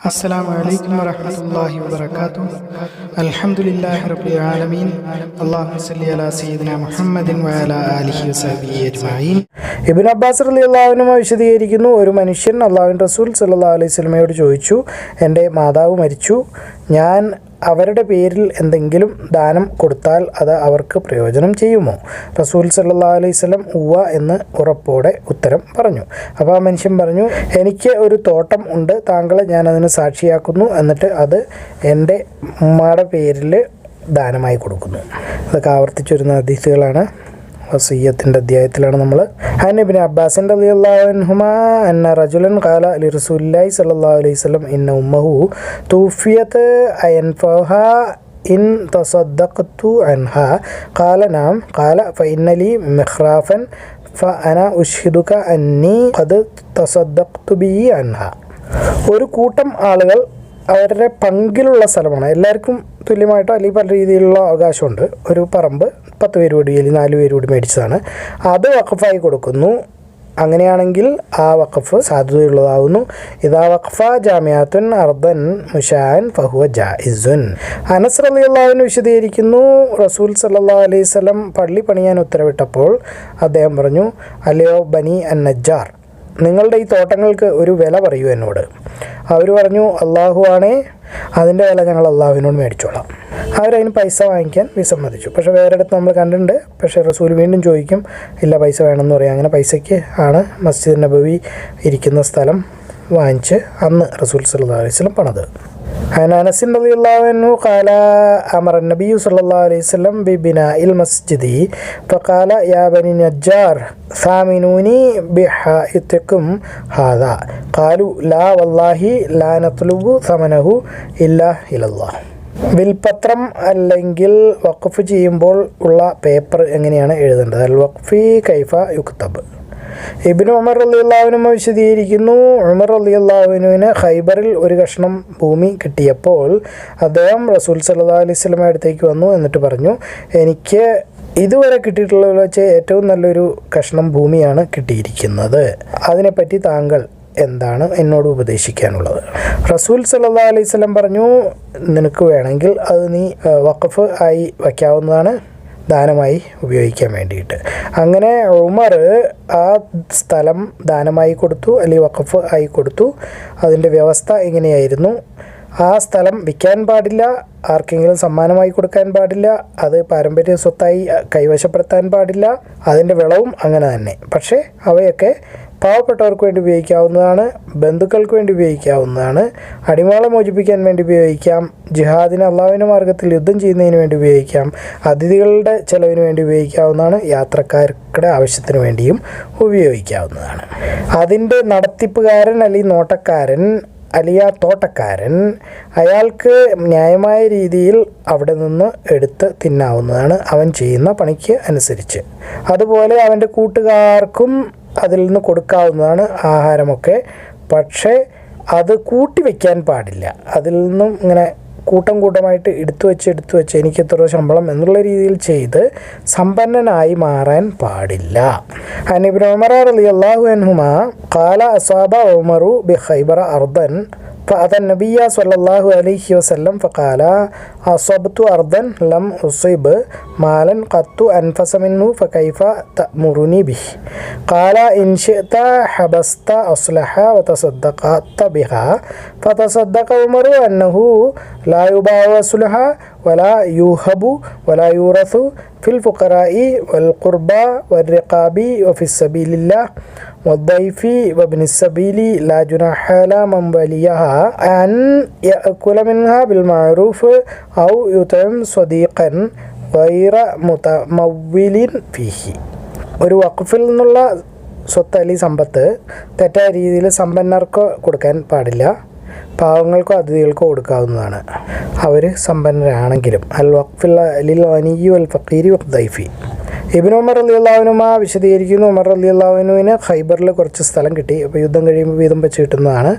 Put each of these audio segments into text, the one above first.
അസ്സലാമു അലൈക്കും വറഹ്മത്തുള്ളാഹി വബറകാതുഹു. അൽഹംദുലില്ലാഹി റബ്ബിൽ ആലമീൻ. അല്ലാഹുമ്മ സ്വല്ലി അലാ സയ്യിദിനാ മുഹമ്മദിൻ വഅലാ ആലിഹി വസഹ്ബിഹി അജ്മഈൻ. ഇബ്നു അബ്ബാസ് റളിയല്ലാഹു അൻഹു വിശദീകരിക്കുന്നു, ഒരു മനുഷ്യൻ അല്ലാഹുവിൻ്റെ റസൂൽ സല്ലല്ലാഹു അലൈഹി വസല്ലമയോട് ചോദിച്ചു, എൻ്റെ മാതാവ് മരിച്ചു, ഞാൻ അവരുടെ പേരിൽ എന്തെങ്കിലും ദാനം കൊടുത്താൽ അത് അവർക്ക് പ്രയോജനം ചെയ്യുമോ? റസൂൽ സല്ലല്ലാഹു അലൈഹി വസല്ലം ഉവ്വ എന്ന് ഉറപ്പോടെ ഉത്തരം പറഞ്ഞു. അപ്പോൾ ആ മനുഷ്യൻ പറഞ്ഞു, എനിക്ക് ഒരു തോട്ടം ഉണ്ട്, താങ്കളെ ഞാനതിന് സാക്ഷിയാക്കുന്നു, എന്നിട്ട് അത് എൻ്റെ ഉമ്മയുടെ പേരിൽ ദാനമായി കൊടുക്കുന്നു. അതൊക്കെ ആവർത്തിച്ചു വരുന്ന ഹദീസുകളാണ്. വസിയ്യത്തിൻ്റെ അധ്യായത്തിലാണ് നമ്മൾ. അൻ ഇബ്നു അബ്ബാസ് റളിയല്ലാഹു അൻഹുമാ അന്ന റജുലൻ ഖാല ലിറസൂലില്ലാഹി സ്വല്ലല്ലാഹു അലൈഹി വസല്ലം ഇന്ന ഉമ്മഹു തൂഫിയത് അയൻഫഹാ ഇൻ തസദ്ദഖ്തു അൻഹാ ഖാല നഅം ഖാല ഫഇന്ന ലി മിഖ്റാഫൻ ഫഅന ഉശ്ഹിദുക അന്നി ഖദ് തസദ്ദഖ്തു ബിഹി അൻഹാ. ഒരു കൂട്ടം ആളുകൾ അവരുടെ പങ്കിലുള്ള സ്ഥലമാണ്, എല്ലാവർക്കും തുല്യമായിട്ടോ അല്ലെങ്കിൽ പല രീതിയിലുള്ള അവകാശമുണ്ട്. ഒരു പറമ്പ് 10 പേര് കൂടി അല്ലെങ്കിൽ 4 പേര് കൂടി മേടിച്ചതാണ്, അത് വഖഫായി കൊടുക്കുന്നു. അങ്ങനെയാണെങ്കിൽ ആ വഖഫ് സാധുതയുള്ളതാവുന്നു. ഇദാ വഖഫ ജാമിഅത്തുൻ അർദൻ മുശാഅൻ ഫഹുവ ജായിസുൻ. അനസ് റളിയല്ലാഹു അൻഹു വിശദീകരിക്കുന്നു, റസൂൽ സല്ലല്ലാഹു അലൈഹി വസല്ലം പള്ളി പണിയാൻ ഉത്തരവിട്ടപ്പോൾ അദ്ദേഹം പറഞ്ഞു, അല്ലയോ ബനി അൻ നജ്ജാർ, നിങ്ങളുടെ ഈ തോട്ടങ്ങൾക്ക് ഒരു വില പറയൂ എന്നോട്. അവർ പറഞ്ഞു, അള്ളാഹു ആണേ, അതിൻ്റെ വില ഞങ്ങൾ അള്ളാഹുവിനോട് മേടിച്ചോളാം. അവരതിന് പൈസ വാങ്ങിക്കാൻ വിസമ്മതിച്ചു. പക്ഷേ വേറെടുത്ത് നമ്മൾ കണ്ടിട്ടുണ്ട്. പക്ഷേ റസൂൽ വീണ്ടും ചോദിക്കും, ഇല്ല പൈസ വേണമെന്ന് പറയും. അങ്ങനെ പൈസയ്ക്ക് ആണ് മസ്ജിദ് നബവി ഇരിക്കുന്ന സ്ഥലം വാങ്ങിച്ച് അന്ന് റസൂൽ സല്ലല്ലാഹു അലൈഹി വസല്ലം പണിത്. അനസ് റളിയല്ലാഹു അൻഹു ഖാല അമറ നബിയ്യു സല്ലല്ലാഹു അലൈഹി വസല്ലം ബിബിനാഇൽ മസ്ജിദി ഫഖാല യാ ബനി നജ്ജാർ സാമിനൂനി ബിഹായിതികും ഹാദാ ഖാലു ലാ വല്ലാഹി ലാ നത്ലുബു സമനഹു ഇല്ലാ ഇലല്ലാഹ്. വിൽപത്രം അല്ലെങ്കിൽ വഖഫ് ചെയ്യുമ്പോൾ ഉള്ള പേപ്പർ എങ്ങനെയാണ് എഴുതേണ്ടത്? അൽ വഖഫി കൈഫ യുക്തബ്. ഇബ്നു ഉമർ റളിയല്ലാഹു അൻഹു വിശദീകരിക്കുന്നു, ഉമർ റളിയല്ലാഹു അൻഹുവിന് ഖൈബറിൽ ഒരു കഷ്ണം ഭൂമി കിട്ടിയപ്പോൾ അദ്ദേഹം റസൂൽ സല്ലല്ലാഹു അലൈഹി വസല്ലമയുടെ അടുത്തേക്ക് വന്നു. എന്നിട്ട് പറഞ്ഞു, എനിക്ക് ഇതുവരെ കിട്ടിയിട്ടുള്ളതിൽ വെച്ച് ഏറ്റവും നല്ലൊരു കഷ്ണം ഭൂമിയാണ് കിട്ടിയിരിക്കുന്നത്, അതിനെപ്പറ്റി താങ്കൾ എന്താണ് എന്നോട് ഉപദേശിക്കാനുള്ളത്? റസൂൽ സല്ലല്ലാഹു അലൈഹി വസല്ലം പറഞ്ഞു, നിനക്ക് വേണമെങ്കിൽ അത് നീ വഖഫ് ആയി വയ്ക്കാവുന്നതാണ്, ദാനമായി ഉപയോഗിക്കാൻ വേണ്ടിയിട്ട്. അങ്ങനെ ഉമർ ആ സ്ഥലം ദാനമായി കൊടുത്തു, അല്ലെങ്കിൽ വഖഫ് ആയി കൊടുത്തു. അതിൻ്റെ വ്യവസ്ഥ എങ്ങനെയായിരുന്നു? ആ സ്ഥലം വിൽക്കാൻ പാടില്ല, ആർക്കെങ്കിലും സമ്മാനമായി കൊടുക്കാൻ പാടില്ല, അത് പാരമ്പര്യ സ്വത്തായി കൈവശപ്പെടുത്താൻ പാടില്ല, അതിൻ്റെ വിളവും അങ്ങനെ തന്നെ. പക്ഷേ അവയൊക്കെ പാവപ്പെട്ടവർക്ക് വേണ്ടി ഉപയോഗിക്കാവുന്നതാണ്, ബന്ധുക്കൾക്ക് വേണ്ടി ഉപയോഗിക്കാവുന്നതാണ്, അടിമകളെ മോചിപ്പിക്കാൻ വേണ്ടി ഉപയോഗിക്കാം, ജിഹാദിന് അള്ളാഹുവിൻ്റെ മാർഗ്ഗത്തിൽ യുദ്ധം ചെയ്യുന്നതിന് വേണ്ടി ഉപയോഗിക്കാം, അതിഥികളുടെ ചെലവിന് വേണ്ടി ഉപയോഗിക്കാവുന്നതാണ്, യാത്രക്കാരുടെ ആവശ്യത്തിന് വേണ്ടിയും ഉപയോഗിക്കാവുന്നതാണ്. അതിൻ്റെ നടത്തിപ്പുകാരൻ അല്ലെങ്കിൽ നോട്ടക്കാരൻ അല്ലെങ്കിൽ ആ തോട്ടക്കാരൻ, അയാൾക്ക് ന്യായമായ രീതിയിൽ അവിടെ നിന്ന് എടുത്ത് തിന്നാവുന്നതാണ് അവൻ ചെയ്യുന്ന പണിക്ക് അനുസരിച്ച്. അതുപോലെ അവൻ്റെ കൂട്ടുകാർക്കും അതിൽ നിന്ന് കൊടുക്കാവുന്നതാണ് ആഹാരമൊക്കെ. പക്ഷേ അത് കൂട്ടി വയ്ക്കാൻ പാടില്ല. അതിൽ നിന്നും ഇങ്ങനെ കൂട്ടമായിട്ട് എടുത്തു വെച്ച് എനിക്ക് എത്ര ശമ്പളം എന്നുള്ള രീതിയിൽ ചെയ്ത് സമ്പന്നനായി മാറാൻ പാടില്ല. അൻ ഇബ്നു ഉമർ റളിയല്ലാഹു അൻഹുമാ ഖാല അസാബ ഉമറു ബിഖൈബറ അർദൻ فأتى النبي صلى الله عليه وسلم فقال أصبت أرضا لم أصب مالا قط أنفس منه فكيف تأمرني به؟ قال إن شئت حبست أصلح وتصدقت بها. فتصدق عمر أنه لا يباع أصلها ولا يوهب ولا يورث في الفقراء والقربى والرقاب وفي السبيل الله والضيف وابن السبيل لا جناح على من وليها أن يأكل منها بالمعروف أو يطعم صديقا غير متمول فيه. ഒരു വഖഫിൽ നിന്നുള്ള സ്വത്ത് അല്ലെങ്കിൽ സമ്പത്ത് തെറ്റായ രീതിയിൽ സമ്പന്നർക്ക് കൊടുക്കാൻ പാടില്ല, പാവങ്ങൾക്കോ അതിഥികൾക്കോ കൊടുക്കാവുന്നതാണ്, അവർ സമ്പന്നരാണെങ്കിലും. അൽ വഖഫിൽ ലിൽ ഗനിയ്യി വൽ ഫഖീരി വദ്ദൈഫി. ഇബ്നു ഉമർ റളിയല്ലാഹു അൻഹു വിശദീകരിക്കുന്നു, ഉമർ റളിയല്ലാഹു അൻഹുവിന് ഖൈബറിൽ കുറച്ച് സ്ഥലം കിട്ടി. അപ്പോൾ യുദ്ധം കഴിയുമ്പോൾ വീതം വെച്ച് കിട്ടുന്നതാണ്.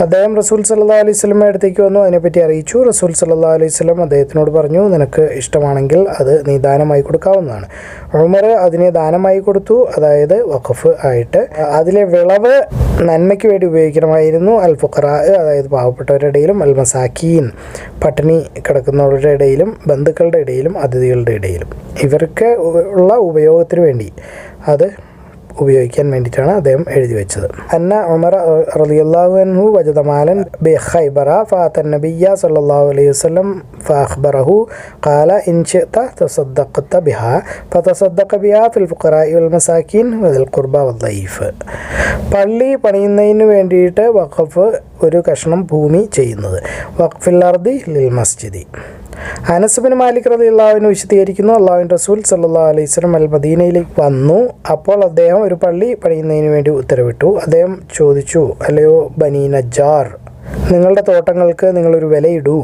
അദ്ദേഹം റസൂൽ സല്ലല്ലാഹു അലൈഹി വസല്ലമയുടെ അടുത്തേക്ക് വന്നു, അതിനെപ്പറ്റി അറിയിച്ചു. റസൂൽ സല്ലല്ലാഹു അലൈഹി വസല്ലം അദ്ദേഹത്തിനോട് പറഞ്ഞു, നിനക്ക് ഇഷ്ടമാണെങ്കിൽ അത് നീ ദാനമായി കൊടുക്കാവുന്നതാണ്. ഉമർ അതിനെ ദാനമായി കൊടുത്തു, അതായത് വഖഫ് ആയിട്ട്. അതിലെ വിളവ് നന്മയ്ക്ക് വേണ്ടി ഉപയോഗിക്കണമായിരുന്നു. അൽ ഫുഖറാ, അതായത് പാവപ്പെട്ടവരുടെ ഇടയിലും, അൽ മസാക്കീൻ, പട്ടിണി കിടക്കുന്നവരുടെ ഇടയിലും, ബന്ധുക്കളുടെ ഇടയിലും, അതിഥികളുടെ ഇടയിലും, ഇവർക്ക് ഉള്ള ഉപയോഗത്തിന് വേണ്ടി അത് ഉപയോഗിക്കാൻ വേണ്ടിയിട്ടാണ് അദ്ദേഹം എഴുതി വെച്ചത്. അന്ന ഉമർ റളിയല്ലാഹു അൻഹു വജദ മാലൻ ബിഖൈബറ ഫഅതൻ നബിയ്യ സല്ലല്ലാഹു അലൈഹി വസല്ലം ഫഅഖ്ബറഹു ഖാല ഇൻ ശിഅത തസദ്ദഖത ബിഹാ ഫതസദ്ദഖ ബിഹാ ഫിൽ ഫുഖറാഇ വൽ മസാകിൻ വൽ ഖുർബ വൽ ദൈഫ്. പള്ളി പണിയുന്നതിന് വേണ്ടിയിട്ട് വഖഫ് ഒരു കഷ്ണം ഭൂമി ചെയ്യുന്നത്, വഖഫിൽ അർദി ലിൽ മസ്ജിദി. അനസ് ബിൻ മാലിക് റളിയല്ലാഹു അൻഹു വിശദീകരിക്കുന്നു, അല്ലാഹുവിൻ്റെ റസൂൽ സല്ലല്ലാഹു അലൈഹി വസല്ലം അൽ മദീനയിലേക്ക് വന്നു. അപ്പോൾ അദ്ദേഹം ഒരു പള്ളി പണിയുന്നതിന് വേണ്ടി ഉത്തരവിട്ടു. അദ്ദേഹം ചോദിച്ചു, അല്ലയോ ബനി നജ്ജാർ, നിങ്ങളുടെ തോട്ടങ്ങൾക്ക് നിങ്ങളൊരു വിലയിടൂ,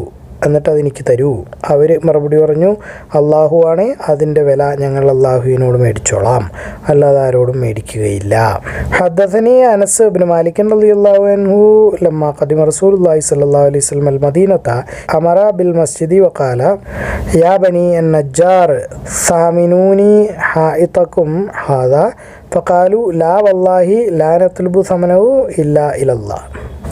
എന്നിട്ട് അതെനിക്ക് തരൂ. അവർ മറുപടി പറഞ്ഞു, അള്ളാഹു ആണ്, അതിൻ്റെ വില ഞങ്ങൾ അള്ളാഹുവിനോട് മേടിച്ചോളാം, അല്ലാതെ ആരോടും മേടിക്കുകയില്ല. ഹദ്ദസനി അനസ് ഇബ്നു മാലിക് റളിയല്ലാഹു അൻഹു ലമ്മാ ഖദിമ റസൂലുള്ളാഹി സ്വല്ലല്ലാഹു അലൈഹി വസല്ലം അൽ മദീനത അമറ ബിൽ മസ്ജിദി വഖാല യാ ബനി അൻ-നജ്ജാർ സാമിനൂനി ഹായിതകും ഹാദാ ഫഖാലു ലാ വല്ലാഹി ലാ നത്ലുബു സമനഹു ഇല്ലാ ഇലല്ലാഹ്.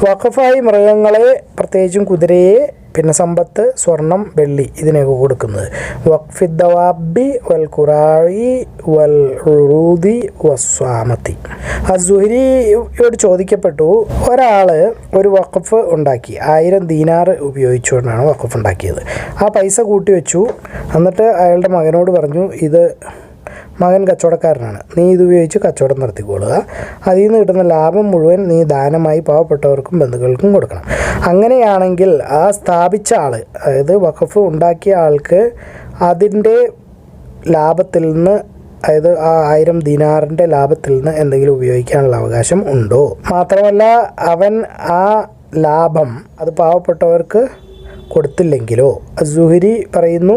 വഖഫായി മൃഗങ്ങളെ, പ്രത്യേകിച്ചും കുതിരയെ, പിന്നെ സമ്പത്ത്, സ്വർണം, വെള്ളി, ഇതിനൊക്കെ കൊടുക്കുന്നത്. വഖഫിദ്ദവാബി വൽ ഖുറായി വൽ ഉറൂദി വസ്വാമത്തി. അസ്സുഹരിയോട് ചോദിക്കപ്പെട്ടു, ഒരാൾ ഒരു വഖഫ് ഉണ്ടാക്കി, 1000 ദീനാർ ഉപയോഗിച്ചുകൊണ്ടാണ് വഖഫ് ഉണ്ടാക്കിയത്. ആ പൈസ കൂട്ടി വെച്ചു. എന്നിട്ട് അയാളുടെ മകനോട് പറഞ്ഞു, ഇത് മകൻ കച്ചവടക്കാരനാണ്, നീ ഇത് ഉപയോഗിച്ച് കച്ചവടം നടത്തിക്കൊള്ളുക, അതിൽ നിന്ന് കിട്ടുന്ന ലാഭം മുഴുവൻ നീ ദാനമായി പാവപ്പെട്ടവർക്കും ബന്ധുക്കൾക്കും കൊടുക്കണം. അങ്ങനെയാണെങ്കിൽ ആ സ്ഥാപിച്ച ആൾ, അതായത് വഖഫ് ഉണ്ടാക്കിയ ആൾക്ക് അതിൻ്റെ ലാഭത്തിൽ നിന്ന്, അതായത് ആ 1000 ദീനാറിൻ്റെ ലാഭത്തിൽ നിന്ന് എന്തെങ്കിലും ഉപയോഗിക്കാനുള്ള അവകാശം ഉണ്ടോ? മാത്രമല്ല അവൻ ആ ലാഭം അത് പാവപ്പെട്ടവർക്ക് കൊടുത്തില്ലെങ്കിലോ? സുഹരി പറയുന്നു,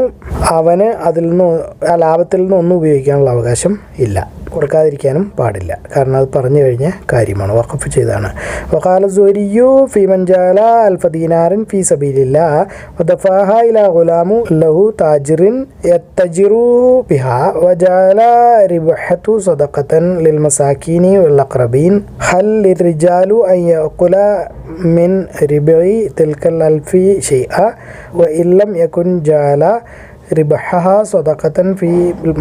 അവന് അതിൽ നിന്ന്, ആ ലാഭത്തിൽ നിന്ന് ഒന്നും ഉപയോഗിക്കാനുള്ള അവകാശം ഇല്ല, കൊടുക്കാതിരിക്കാനും പാടില്ല, കാരണം അത് പറഞ്ഞു കഴിഞ്ഞ കാര്യമാണ്, വഖഫ് ചെയ്താണ്. വഖാല സുഹരിയു ഫീ മൻ ജഅല അൽഫ ദീനാറിൻ ഫീ സബീലില്ലാഹ് വദഫഅഹ ഇലാ ഗുലാമു ലഹു താജിറിൻ യത്തജിറു ബിഹാ വജഅല റിബഹതു സദഖതൻ ലിൽ മസാകീനി വൽ അഖറബീൻ ഹൽ ലിർരിജാലു അൻ യഅകുല മിൻ റിബഇ തിൽകൽ അൽഫി ഷൈഅ വഇൻ ലം യകുൻ ജഅല റിബഹഹ സദഖതൻ ഫീ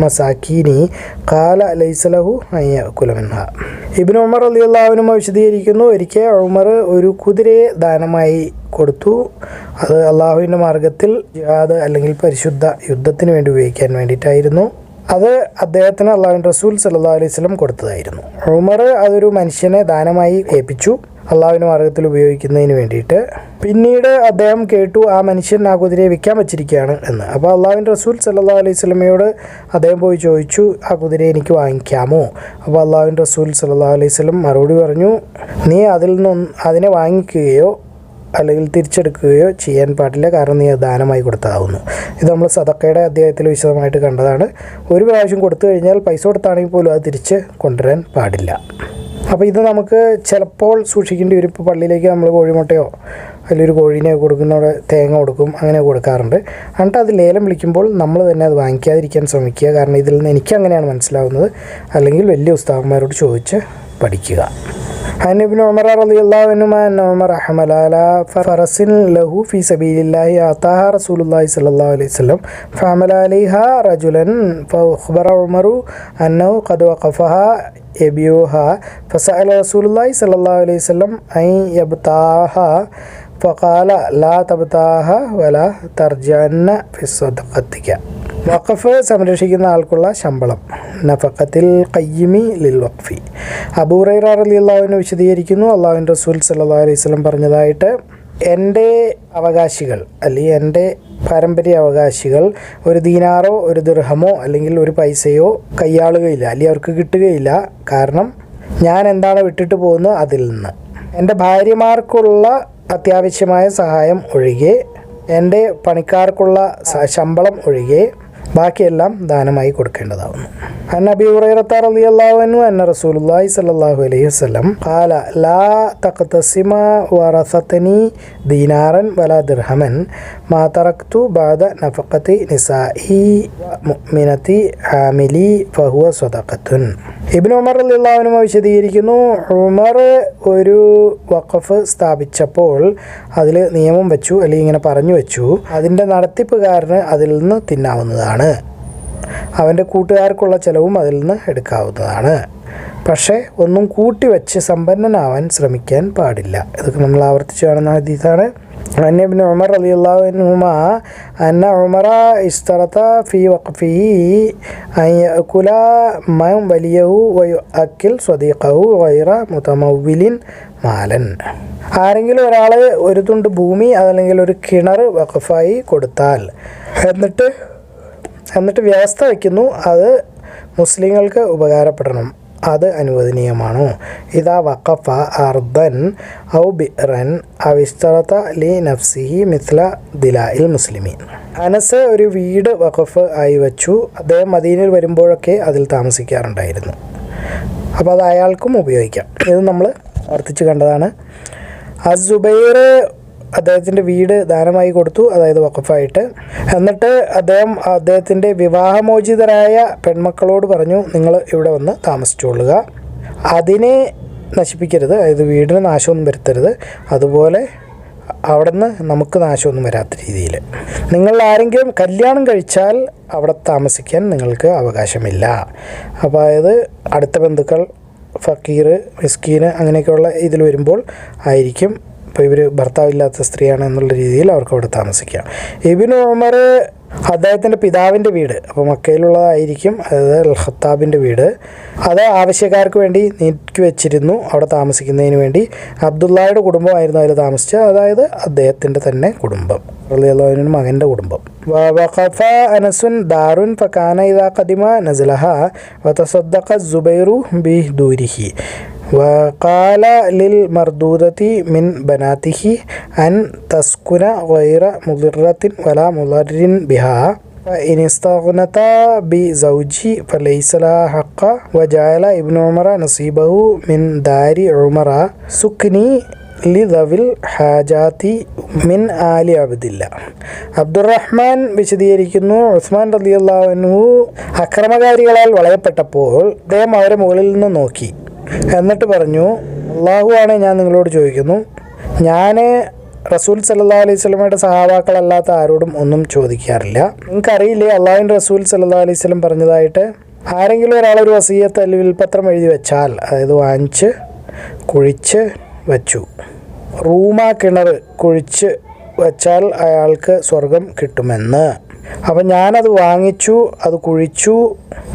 മസാകീനി ഖാല ലൈസ ലഹു അൻ യഅകുല മിൻഹാ. ഇബ്നു ഉമർ റളിയല്ലാഹു അൻഹു വിശദീകരിക്കുന്നു, ഒരിക്കൽ ഉമർ ഒരു കുതിരയെ ദാനമായി കൊടുത്തു. അത് അള്ളാഹുവിൻ്റെ മാർഗത്തിൽ ജിഹാദ് അല്ലെങ്കിൽ പരിശുദ്ധ യുദ്ധത്തിന് വേണ്ടി ഉപയോഗിക്കാൻ വേണ്ടിയിട്ടായിരുന്നു. അത് അദ്ദേഹത്തിന് അള്ളാഹുവിൻ്റെ റസൂൽ സല്ലല്ലാഹു അലൈഹി വസല്ലം കൊടുത്തതായിരുന്നു. ഉമർ അതൊരു മനുഷ്യനെ ദാനമായി ഏൽപ്പിച്ചു, അള്ളാഹുവിൻ്റെ മാർഗത്തിൽ ഉപയോഗിക്കുന്നതിന് വേണ്ടിയിട്ട്. പിന്നീട് അദ്ദേഹം കേട്ടു, ആ മനുഷ്യൻ ആ കുതിരയെ വിൽക്കാൻ വെച്ചിരിക്കുകയാണ് എന്ന്. അപ്പോൾ അള്ളാഹുവിൻ്റെ റസൂൽ സല്ലല്ലാഹു അലൈഹി വസല്ലമയോട് അദ്ദേഹം പോയി ചോദിച്ചു, ആ കുതിരയെ എനിക്ക് വാങ്ങിക്കാമോ? അപ്പോൾ അള്ളാഹുവിൻ്റെ റസൂൽ സല്ലല്ലാഹു അലൈഹി വസല്ലം മറുപടി പറഞ്ഞു, നീ അതിൽ നിന്ന് അതിനെ വാങ്ങിക്കുകയോ അല്ലെങ്കിൽ തിരിച്ചെടുക്കുകയോ ചെയ്യാൻ പാടില്ല, കാരണം നീ അത് ദാനമായി കൊടുത്തതാവുന്നു. ഇത് നമ്മൾ സദക്കയുടെ അധ്യായത്തിൽ വിശദമായിട്ട് കണ്ടതാണ്. ഒരു പ്രാവശ്യം കൊടുത്തു കഴിഞ്ഞാൽ പൈസ കൊടുത്താണെങ്കിൽ പോലും അത് തിരിച്ച് കൊണ്ടുവരാൻ പാടില്ല. അപ്പോൾ ഇത് നമുക്ക് ചിലപ്പോൾ സൂക്ഷിക്കേണ്ടി വരും. ഇപ്പോൾ പള്ളിയിലേക്ക് നമ്മൾ കോഴിമുട്ടയോ അതിലൊരു കോഴീനെ കൊടുക്കുന്നവിടെ തേങ്ങ കൊടുക്കും, അങ്ങനെ കൊടുക്കാറുണ്ട്. എന്നിട്ട് അത് ലേലം വിളിക്കുമ്പോൾ നമ്മൾ തന്നെ അത് വാങ്ങിക്കാതിരിക്കാൻ ശ്രമിക്കുക, കാരണം ഇതിൽ നിന്ന് എനിക്കങ്ങനെയാണ് മനസ്സിലാവുന്നത്. അല്ലെങ്കിൽ വലിയ ഉസ്താദന്മാരോട് ചോദിച്ച് പഠിക്കുക. عن ابن عمر رضي الله عنهما أن عمر حمل على فرس له في سبيل الله أعطاها رسول الله صلى الله عليه وسلم فحمل عليها رجلا فأخبر عمر أنه قد وقفها يبيعها فسأل رسول الله صلى الله عليه وسلم أن يبتاعها فقال لا تبتاعها ولا ترجعن في صدقتك. വഖഫ് സംരക്ഷിക്കുന്ന ആൾക്കുള്ള ശമ്പളം, നഫഖത്തിൽ ഖയ്യിമി ലിൽ വഖഫി. അബൂ ഹുറൈറ റളിയല്ലാഹു അൻഹു വിശദീകരിക്കുന്നു, അല്ലാഹുവിൻ്റെ റസൂൽ സല്ലല്ലാഹു അലൈഹി വസല്ലം പറഞ്ഞതായിട്ട്, എൻ്റെ അവകാശികൾ അല്ലെങ്കിൽ എൻ്റെ പാരമ്പര്യ അവകാശികൾ ഒരു ദീനാറോ ഒരു ദിർഹമോ അല്ലെങ്കിൽ ഒരു പൈസയോ കൈയാളുകയില്ല, അല്ലെങ്കിൽ അവർക്ക് കിട്ടുകയില്ല. കാരണം ഞാൻ എന്താണ് വിട്ടിട്ട് പോകുന്നത് അതിൽ നിന്ന്. എൻ്റെ ഭാര്യമാർക്കുള്ള അത്യാവശ്യമായ സഹായം ഒഴികെ, എൻ്റെ പണിക്കാർക്കുള്ള ശമ്പളം ഒഴികെ ബാക്കിയെല്ലാം ദാനമായി കൊടുക്കേണ്ടതാവുന്നു. അൻ അബീ ഹുറൈറത്ത റളിയല്ലാഹു അൻഹു അന്ന റസൂലുള്ളാഹി സ്വല്ലല്ലാഹു അലൈഹി വസല്ലം ഖാല ലാ തഖ്തസിമ വറസതനി ദീനാറൻ വലാ ദിർഹമൻ മാ തറക്തു ബഅദ നഫഖതി നിസാഇ മുഅ്മിനതി ആമിലി ഫഹുവ സദഖത്തുൻ. ഇബ്നു ഉമർ റളിയല്ലാഹു അൻഹു വിശദീകരിക്കുന്നു, ഉമർ ഒരു വഖഫ് സ്ഥാപിച്ചപ്പോൾ അതിൽ നിയമം വെച്ചു, അല്ലെങ്കിൽ ഇങ്ങനെ പറഞ്ഞു വെച്ചു, അതിൻ്റെ നടത്തിപ്പുകാരന് അതിൽ നിന്ന് തിന്നാവുന്നതാണ്, അവൻ്റെ കൂട്ടുകാർക്കുള്ള ചിലവും അതിൽ നിന്ന് എടുക്കാവുന്നതാണ്. പക്ഷേ ഒന്നും കൂട്ടി വെച്ച് സമ്പന്നനാവാൻ ശ്രമിക്കാൻ പാടില്ല. ഇതൊക്കെ നമ്മൾ ആവർത്തിച്ച് കാണുന്ന ഹദീസാണ്. عن ابن عمر رضي الله عنهما أن عمر اشترط في وقفه أن يأكل من وليه ويؤكل صديقه غير متمول مالا. ആരെങ്കിലും ഒരാൾ ഒരു തുണ്ട് ഭൂമി അതല്ലെങ്കിൽ ഒരു കിണർ വഖഫായി കൊടുത്താൽ എന്നിട്ട് വ്യവസ്ഥ വയ്ക്കുന്നു, അത് മുസ്ലിങ്ങൾക്ക് ഉപകാരപ്പെടണം, അത് അനുവദനീയമാണോ? ഇതാ വഖഫ അർദൻ ഔ ബിറൻ അവിസ്തറത ലി നഫ്സിഹി മിസ്ല ദിലാഇൽ മുസ്ലിമീൻ. അനസ് ഒരു വീട് വഖഫ് ആയി വെച്ചു. അദ്ദേഹം മദീനയിൽ വരുമ്പോഴൊക്കെ അതിൽ താമസിക്കാറുണ്ടായിരുന്നു. അപ്പോൾ അത് അയാൾക്കും ഉപയോഗിക്കാം. ഇത് നമ്മൾ ആവർത്തിച്ച് കണ്ടതാണ്. അസുബൈർ അദ്ദേഹത്തിൻ്റെ വീട് ദാനമായി കൊടുത്തു, അതായത് വഖഫായിട്ട്. എന്നിട്ട് അദ്ദേഹത്തിൻ്റെ വിവാഹമോചിതരായ പെൺമക്കളോട് പറഞ്ഞു, നിങ്ങൾ ഇവിടെ വന്ന് താമസിച്ചുകൊള്ളുക, അതിനെ നശിപ്പിക്കരുത്, അതായത് വീടിന് നാശമൊന്നും വരുത്തരുത്, അതുപോലെ അവിടെ നിന്ന് നമുക്ക് നാശമൊന്നും വരാത്ത രീതിയിൽ. നിങ്ങൾ ആരെങ്കിലും കല്യാണം കഴിച്ചാൽ അവിടെ താമസിക്കാൻ നിങ്ങൾക്ക് അവകാശമില്ല. അപ്പോൾ അതായത് അടുത്ത ബന്ധുക്കൾ, ഫക്കീർ, മിസ്കീൻ അങ്ങനെയൊക്കെയുള്ള ഇതിൽ വരുമ്പോൾ ആയിരിക്കും, ഇപ്പോൾ ഇവർ ഭർത്താവില്ലാത്ത സ്ത്രീയാണ് എന്നുള്ള രീതിയിൽ അവർക്ക് അവിടെ താമസിക്കാം. ഇബ്നു ഉമർ അദ്ദേഹത്തിൻ്റെ പിതാവിൻ്റെ വീട്, അപ്പോൾ മക്കയിലുള്ളതായിരിക്കും, അതായത് അൽ ഖത്താബിൻ്റെ വീട്, അത് ആവശ്യക്കാർക്ക് വേണ്ടി നീക്കി വെച്ചിരുന്നു അവിടെ താമസിക്കുന്നതിന് വേണ്ടി. അബ്ദുള്ളയുടെ കുടുംബമായിരുന്നു അതിൽ താമസിച്ചത്, അതായത് അദ്ദേഹത്തിൻ്റെ തന്നെ കുടുംബം, റളിയല്ലാഹു മകൻ്റെ കുടുംബം. വഖഫ അനസുൻ ദാറുൻ ഫകാന ഇദാ ഖദിമ നസലഹ വതസദ്ദഖ സുബൈറു ബിദൂരിഹി وقال للمردودة من بناته أن تسكن غير مضرة ولا مضر بها فإن استغنتا بزوجي فليس لها حق. وجعل ابن عمر نصيبه من دار عمر سكني ലിദവിൽ ഹാജാത്തി മിൻ ആലി അബ്ദില്ല. അബ്ദുറഹ്മാൻ വിശദീകരിക്കുന്നു, ഉസ്മാൻ റളിയല്ലാഹു അൻഹു അക്രമകാരികളാൽ വളയപ്പെട്ടപ്പോൾ അദ്ദേഹം അവരെ മുകളിൽ നിന്ന് നോക്കി, എന്നിട്ട് പറഞ്ഞു, അള്ളാഹു ആണ് ഞാൻ നിങ്ങളോട് ചോദിക്കുന്നു, ഞാൻ റസൂൽ സല്ലല്ലാഹു അലൈഹി വസല്ലമയുടെ സഹാബാക്കളല്ലാത്ത ആരോടും ഒന്നും ചോദിക്കാറില്ല. നിങ്ങൾക്കറിയില്ലേ അള്ളാഹുവിൻ്റെ റസൂൽ സല്ലല്ലാഹു അലൈഹി വസല്ലം പറഞ്ഞതായിട്ട്, ആരെങ്കിലും ഒരാളൊരു വസിയത്ത് അല്ലെങ്കിൽ വിൽപ്പത്രം എഴുതി വെച്ചാൽ, അതായത് വാങ്ങിച്ച് കുഴിച്ച് വച്ചു, റൂമാ കിണർ കുഴിച്ച് വച്ചാൽ അയാൾക്ക് സ്വർഗം കിട്ടുമെന്ന്. അപ്പം ഞാനത് വാങ്ങിച്ചു, അത് കുഴിച്ചു.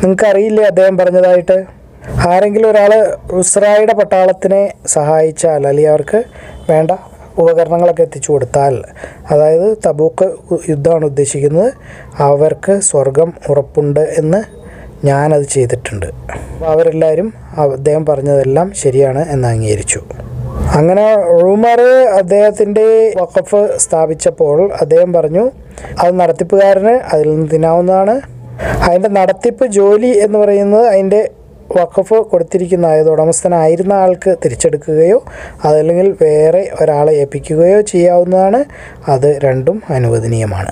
നിങ്ങൾക്കറിയില്ലേ അദ്ദേഹം പറഞ്ഞതായിട്ട്, ആരെങ്കിലും ഒരാൾ ഉസ്രായുടെ പട്ടാളത്തിനെ സഹായിച്ചാൽ, അല്ലെങ്കിൽ അവർക്ക് വേണ്ട ഉപകരണങ്ങളൊക്കെ എത്തിച്ചു കൊടുത്താൽ, അതായത് തബൂക്ക് യുദ്ധമാണ് ഉദ്ദേശിക്കുന്നത്, അവർക്ക് സ്വർഗം ഉറപ്പുണ്ട് എന്ന് ഞാനത് ചെയ്തിട്ടുണ്ട്. അപ്പോൾ അവരെല്ലാവരും അദ്ദേഹം പറഞ്ഞതെല്ലാം ശരിയാണ് എന്ന് അംഗീകരിച്ചു. അങ്ങനെ ഉമർ അദ്ദേഹത്തിൻ്റെ വഖഫ് സ്ഥാപിച്ചപ്പോൾ അദ്ദേഹം പറഞ്ഞു, അത് നടത്തിപ്പുകാരന് അതിൽ നിന്ന് തിന്നാവുന്നതാണ്. അതിൻ്റെ നടത്തിപ്പ് ജോലി എന്ന് പറയുന്നത് അതിൻ്റെ വഖഫ് കൊടുത്തിരിക്കുന്ന, അതായത് ഉടമസ്ഥനായിരുന്ന ആൾക്ക് തിരിച്ചെടുക്കുകയോ അതല്ലെങ്കിൽ വേറെ ഒരാളെ ഏൽപ്പിക്കുകയോ ചെയ്യാവുന്നതാണ്. അത് രണ്ടും അനുവദനീയമാണ്.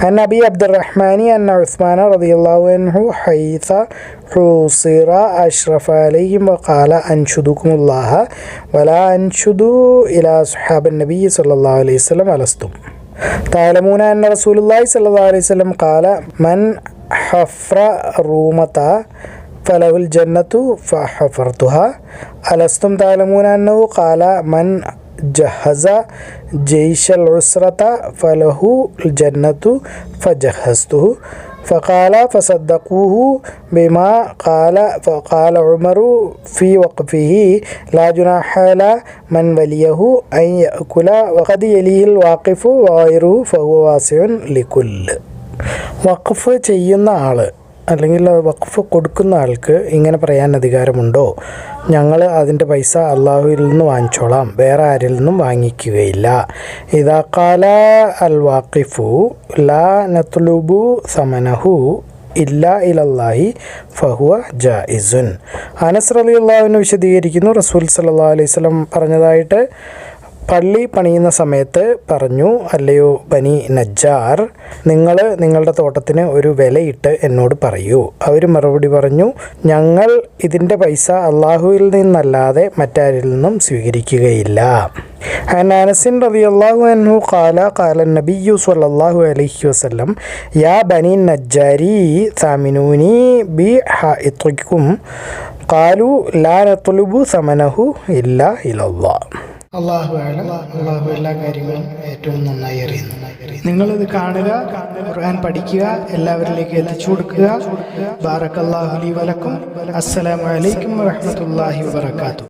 അൻ അബി അബ്ദുറഹ്മാനി അന്ന ഉസ്മാന റളിയല്ലാഹു അൻഹു ഹൈസ ഹുസിറ അഷ്റഫ അലൈഹിം വഖാല അൻഷുദുകുമുല്ലാഹ വലാ അൻഷുദു ഇലാ സുഹാബൻ നബി സല്ലല്ലാഹു അലൈഹി വസല്ലം അലസ്തും തഅലമൂന അന്ന റസൂലുള്ളാഹി സല്ലല്ലാഹു അലൈഹി വസല്ലം ഖാല മൻ ഹഫ്ര റൂമത ഫലഹുൽ ജന്നത്തു ഫഹഫർതുഹ അലസ്തും തഅലമൂന അന്നഹു ഖാല മൻ ജഹസ ജയ്ഷൽ ഉസ്റത ഫലഹുൽ ജന്നത്തു ഫജഹസ്തുഹു فقال فصدقوه بما قال. فقال عمر في وقفه لا جناح على من وليه أن يأكل وقد يليه الواقف وغيره فهو واسع لكل. വഖഫ് ചെയ്യുന്ന ആൾ അല്ലെങ്കിൽ വഖഫ് കൊടുക്കുന്ന ആൾക്ക് ഇങ്ങനെ പറയാൻ അധികാരമുണ്ടോ? ഞങ്ങൾ അതിൻ്റെ പൈസ അള്ളാഹുവിൽ നിന്ന് വാങ്ങിച്ചോളാം, വേറെ ആരിൽ നിന്നും വാങ്ങിക്കുകയില്ല. ഇദാ ഖാല അൽ വാഖിഫു ലാ നത്ലുബു സമനഹു ഇല്ലാ ഇലല്ലാഹി ഫഹുവ ജായിസുൻ. അനസ് റളിയല്ലാഹു അൻഹു വിശദീകരിക്കുന്നു, റസൂൽ സല്ലല്ലാഹു അലൈഹി വസല്ലം പറഞ്ഞതായിട്ട്, പള്ളി പണിയുന്ന സമയത്ത് പറഞ്ഞു, അല്ലയോ ബനി നജ്ജാർ, നിങ്ങൾ നിങ്ങളുടെ തോട്ടത്തിന് ഒരു വിലയിട്ട് എന്നോട് പറയൂ. അവർ മറുപടി പറഞ്ഞു, ഞങ്ങൾ ഇതിൻ്റെ പൈസ അള്ളാഹുവിൽ നിന്നല്ലാതെ മറ്റാരിൽ നിന്നും സ്വീകരിക്കുകയില്ല. അനസ് റളിയല്ലാഹു അൻഹു ഖാല ഖാല നബിയ്യു സ്വല്ലല്ലാഹു അലൈഹി വസല്ലം യാ ബനി നജ്ജാരി സാമിനൂനി ബി ഹായിത്തിക്കും ഖാലു ലാ നത്ലുബു സമനഹു ഇല്ലാ ഇലല്ലാഹ്. അള്ളാഹു ആലം. അള്ളാഹു എല്ലാ കാര്യങ്ങളും ഏറ്റവും നന്നായി അറിയുന്നു. നിങ്ങളിത് കാണുക, ഖുർആൻ പഠിക്കുക, എല്ലാവരിലേക്ക് എത്തിച്ചു കൊടുക്കുക. ബാറക്കല്ലാഹു ലി വലക്കും. അസ്സലാമു അലൈക്കും വറഹ്മത്തുള്ളാഹി വബറകാതുഹു.